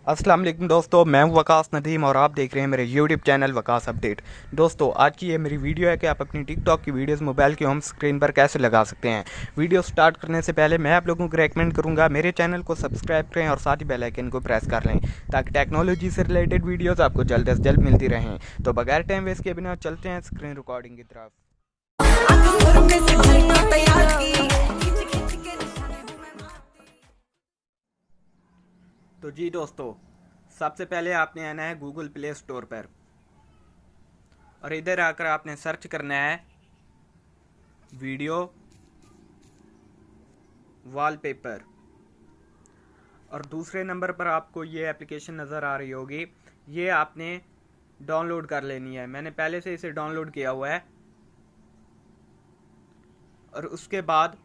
अस्सलाम वालेकुम दोस्तों, मैं हूं वकास नदीम और आप देख रहे हैं मेरे यूट्यूब चैनल वकास अपडेट। दोस्तों, आज की ये मेरी वीडियो है कि आप अपनी टिकटॉक की वीडियोस मोबाइल की होम स्क्रीन पर कैसे लगा सकते हैं। वीडियो स्टार्ट करने से पहले मैं आप लोगों को रेकमेंड करूंगा मेरे चैनल को सब्सक्राइब करें और साथ ही बेल आइकन को प्रेस कर लें ताकि टेक्नोलॉजी से रिलेटेड वीडियोज़ आपको जल्द से जल्द मिलती रहें। तो बगैर टाइम वेस्ट के बिना चलते हैं स्क्रीन रिकॉर्डिंग की तरफ। तो जी दोस्तों, सबसे पहले आपने आना है गूगल प्ले स्टोर पर और इधर आकर आपने सर्च करना है वीडियो वॉलपेपर और दूसरे नंबर पर आपको ये एप्लीकेशन नज़र आ रही होगी। ये आपने डाउनलोड कर लेनी है। मैंने पहले से इसे डाउनलोड किया हुआ है। और उसके बाद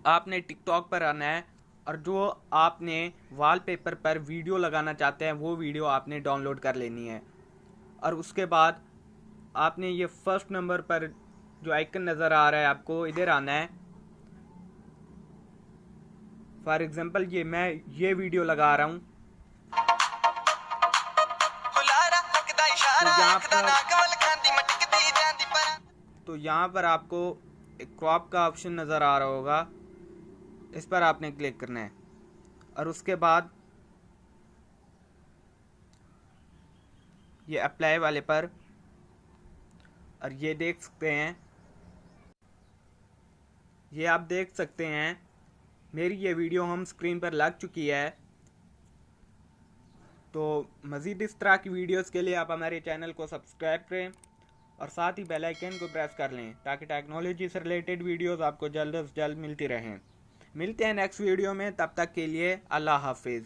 आपने टिकटॉक पर आना है और जो आपने वॉलपेपर पर वीडियो लगाना चाहते हैं वो वीडियो आपने डाउनलोड कर लेनी है। और उसके बाद आपने ये फर्स्ट नंबर पर जो आइकन नज़र आ रहा है आपको इधर आना है। फॉर एग्जांपल मैं ये वीडियो लगा रहा हूँ तो यहाँ पर आपको एक क्रॉप का ऑप्शन नज़र आ रहा होगा, इस पर आपने क्लिक करना है और उसके बाद ये अप्लाई वाले पर, और ये देख सकते हैं, ये आप देख सकते हैं मेरी ये वीडियो होम स्क्रीन पर लग चुकी है। तो मज़ीद इस तरह की वीडियोस के लिए आप हमारे चैनल को सब्सक्राइब करें और साथ ही बेल आइकन को प्रेस कर लें ताकि टेक्नोलॉजी से रिलेटेड वीडियोस आपको जल्द से जल्द मिलती रहें। मिलते हैं नेक्स्ट वीडियो में, तब तक के लिए अल्लाह हाफिज़।